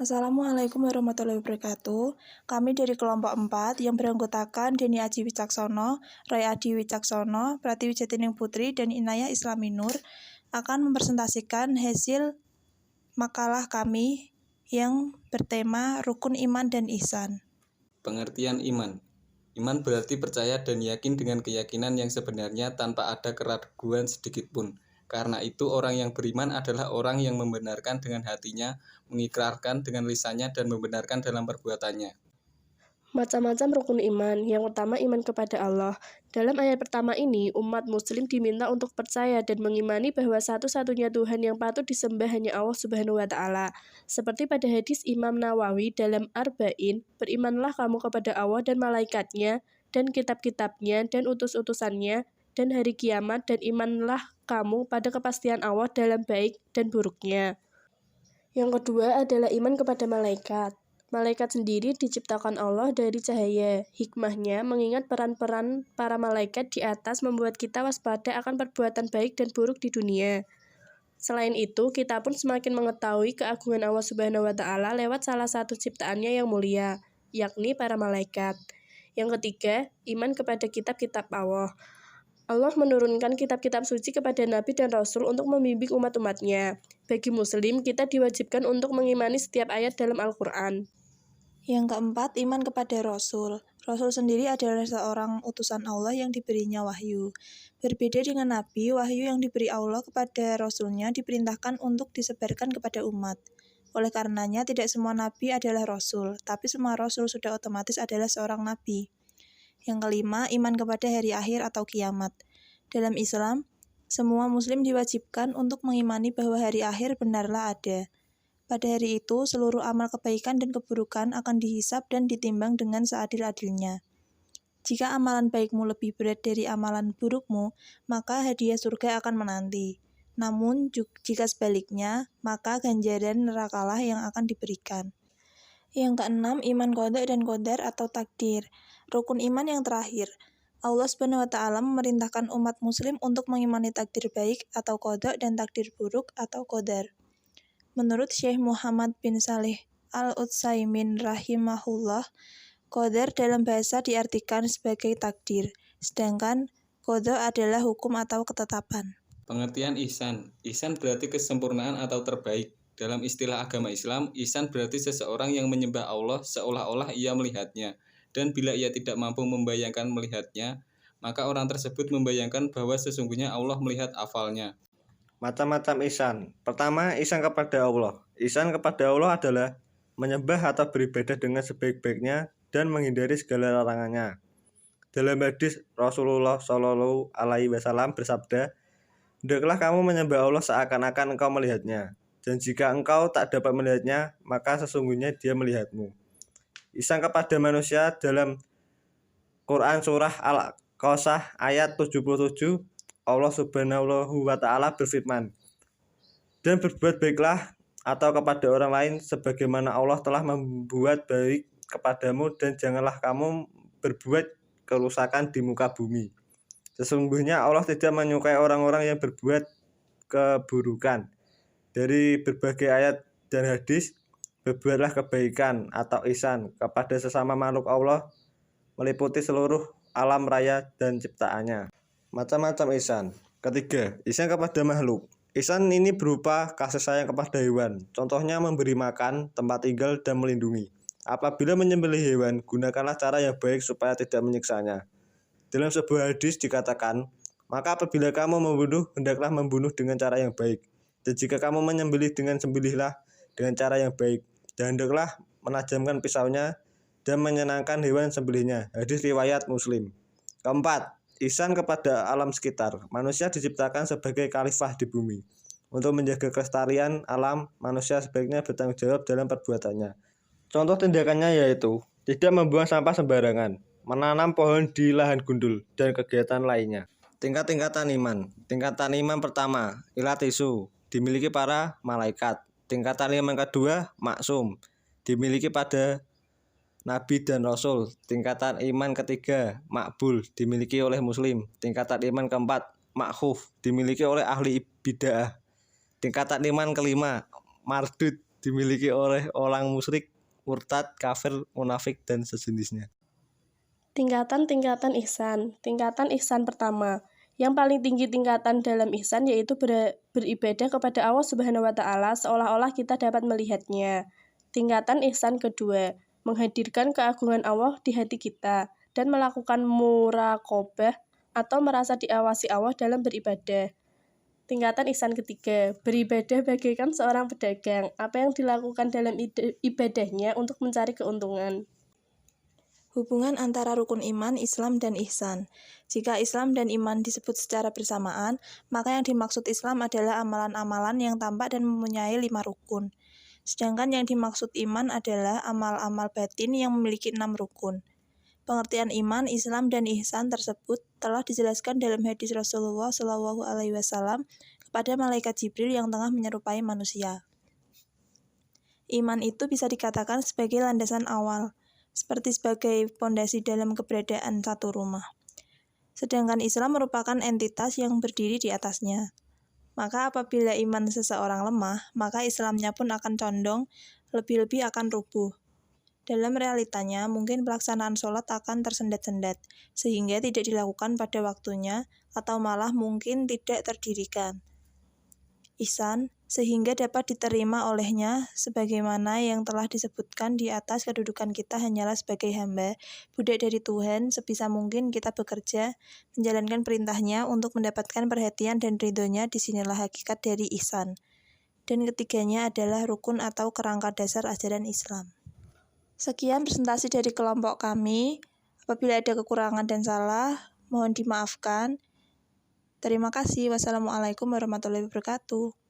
Assalamualaikum warahmatullahi wabarakatuh. Kami dari kelompok 4 yang beranggotakan Deni Aji Wicaksono, Roy Adi Wicaksono, Pratiwi Jatining Putri, dan Inayah Islami Nur akan mempresentasikan hasil makalah kami yang bertema Rukun Iman dan Ihsan. Pengertian iman. Iman berarti percaya dan yakin dengan keyakinan yang sebenarnya tanpa ada keraguan sedikitpun. Karena itu orang yang beriman adalah orang yang membenarkan dengan hatinya, mengikrarkan dengan lisannya, dan membenarkan dalam perbuatannya. Macam-macam rukun iman. Yang pertama, iman kepada Allah. Dalam ayat pertama ini, umat muslim diminta untuk percaya dan mengimani bahwa satu-satunya Tuhan yang patut disembah hanya Allah Subhanahu wa Ta'ala. Seperti pada hadis Imam Nawawi dalam Arba'in, berimanlah kamu kepada Allah dan malaikatnya, dan kitab-kitabnya, dan utus-utusannya, dan hari kiamat, dan imanlah kamu pada kepastian Allah dalam baik dan buruknya. Yang kedua adalah iman kepada malaikat. Malaikat sendiri diciptakan Allah dari cahaya. Hikmahnya mengingat peran-peran para malaikat di atas membuat kita waspada akan perbuatan baik dan buruk di dunia. Selain itu, kita pun semakin mengetahui keagungan Allah Subhanahu wa Ta'ala lewat salah satu ciptaannya yang mulia, yakni para malaikat. Yang ketiga, iman kepada kitab-kitab Allah. Allah menurunkan kitab-kitab suci kepada Nabi dan Rasul untuk membimbing umat-umatnya. Bagi Muslim, kita diwajibkan untuk mengimani setiap ayat dalam Al-Quran. Yang keempat, iman kepada Rasul. Rasul sendiri adalah seorang utusan Allah yang diberinya wahyu. Berbeda dengan Nabi, wahyu yang diberi Allah kepada Rasulnya diperintahkan untuk disebarkan kepada umat. Oleh karenanya, tidak semua Nabi adalah Rasul, tapi semua Rasul sudah otomatis adalah seorang Nabi. Yang kelima, iman kepada hari akhir atau kiamat. Dalam Islam, semua Muslim diwajibkan untuk mengimani bahwa hari akhir benarlah ada. Pada hari itu, seluruh amal kebaikan dan keburukan akan dihisab dan ditimbang dengan seadil-adilnya. Jika amalan baikmu lebih berat dari amalan burukmu, maka hadiah surga akan menanti. Namun, jika sebaliknya, maka ganjaran nerakalah yang akan diberikan. Yang keenam, iman qada dan qadar atau takdir. Rukun iman yang terakhir. Allah Subhanahu wa Ta'ala memerintahkan umat muslim untuk mengimani takdir baik atau qada dan takdir buruk atau qadar. Menurut Syekh Muhammad bin Saleh Al-Utsaimin rahimahullah, qadar dalam bahasa diartikan sebagai takdir, sedangkan qada adalah hukum atau ketetapan. Pengertian ihsan. Ihsan berarti kesempurnaan atau terbaik. Dalam istilah agama Islam, ihsan berarti seseorang yang menyembah Allah seolah-olah ia melihatnya. Dan bila ia tidak mampu membayangkan melihatnya, maka orang tersebut membayangkan bahwa sesungguhnya Allah melihat afalnya. Macam-macam ihsan. Pertama, ihsan kepada Allah. Ihsan kepada Allah adalah menyembah atau beribadah dengan sebaik-baiknya dan menghindari segala larangannya. Dalam hadis Rasulullah Shallallahu Alaihi Wasallam bersabda, "Hendaklah kamu menyembah Allah seakan-akan engkau melihatnya, dan jika engkau tak dapat melihatnya, maka sesungguhnya Dia melihatmu." Ihsan kepada manusia dalam Quran surah Al-Qasas ayat 77, Allah Subhanahu wa Ta'ala berfirman, "Dan berbuat baiklah atau kepada orang lain sebagaimana Allah telah membuat baik kepadamu, dan janganlah kamu berbuat kerusakan di muka bumi. Sesungguhnya Allah tidak menyukai orang-orang yang berbuat keburukan." Dari berbagai ayat dan hadis, berbuatlah kebaikan atau ihsan kepada sesama makhluk Allah meliputi seluruh alam raya dan ciptaannya. Macam-macam ihsan. Ketiga, ihsan kepada makhluk. Ihsan ini berupa kasih sayang kepada hewan. Contohnya memberi makan, tempat tinggal, dan melindungi. Apabila menyembelih hewan, gunakanlah cara yang baik supaya tidak menyiksanya. Dalam sebuah hadis dikatakan, "Maka apabila kamu membunuh, hendaklah membunuh dengan cara yang baik. Dan jika kamu menyembelih, sembelihlah dengan cara yang baik. Dan hendaklah menajamkan pisaunya dan menyenangkan hewan sembelihnya." Hadis riwayat Muslim. Keempat, ihsan kepada alam sekitar. Manusia diciptakan sebagai khalifah di bumi. Untuk menjaga kelestarian alam, manusia sebaiknya bertanggung jawab dalam perbuatannya. Contoh tindakannya yaitu tidak membuang sampah sembarangan, menanam pohon di lahan gundul, dan kegiatan lainnya. Tingkat-tingkatan iman. Tingkatan iman pertama, ilatisu, dimiliki para malaikat. Tingkatan iman kedua, maksum, dimiliki pada Nabi dan Rasul. Tingkatan iman ketiga, makbul, dimiliki oleh Muslim. Tingkatan iman keempat, makhuf, dimiliki oleh ahli bid'ah. Tingkatan iman kelima, mardud, dimiliki oleh orang musyrik, murtad, kafir, munafik, dan sejenisnya. Tingkatan-tingkatan ihsan. Tingkatan ihsan pertama. Yang paling tinggi tingkatan dalam ihsan yaitu beribadah kepada Allah Subhanahu wa taala seolah-olah kita dapat melihatnya. Tingkatan ihsan kedua, menghadirkan keagungan Allah di hati kita dan melakukan muraqabah atau merasa diawasi Allah dalam beribadah. Tingkatan ihsan ketiga, beribadah bagaikan seorang pedagang, apa yang dilakukan dalam ibadahnya untuk mencari keuntungan. Hubungan antara rukun iman, Islam, dan ihsan. Jika Islam dan iman disebut secara bersamaan, maka yang dimaksud Islam adalah amalan-amalan yang tampak dan mempunyai 5 rukun. Sedangkan yang dimaksud iman adalah amal-amal batin yang memiliki 6 rukun. Pengertian iman, Islam, dan ihsan tersebut telah dijelaskan dalam hadis Rasulullah SAW kepada malaikat Jibril yang tengah menyerupai manusia. Iman itu bisa dikatakan sebagai landasan awal, seperti sebagai pondasi dalam keberadaan satu rumah. Sedangkan Islam merupakan entitas yang berdiri di atasnya. Maka apabila iman seseorang lemah, maka Islamnya pun akan condong, lebih-lebih akan rubuh. Dalam realitanya, mungkin pelaksanaan sholat akan tersendat-sendat, sehingga tidak dilakukan pada waktunya, atau malah mungkin tidak terdirikan. Ihsan, sehingga dapat diterima olehnya, sebagaimana yang telah disebutkan di atas, kedudukan kita hanyalah sebagai hamba, budak dari Tuhan, sebisa mungkin kita bekerja, menjalankan perintahnya untuk mendapatkan perhatian dan ridhonya, disinilah hakikat dari ihsan. Dan ketiganya adalah rukun atau kerangka dasar ajaran Islam. Sekian presentasi dari kelompok kami. Apabila ada kekurangan dan salah, mohon dimaafkan. Terima kasih. Wassalamualaikum warahmatullahi wabarakatuh.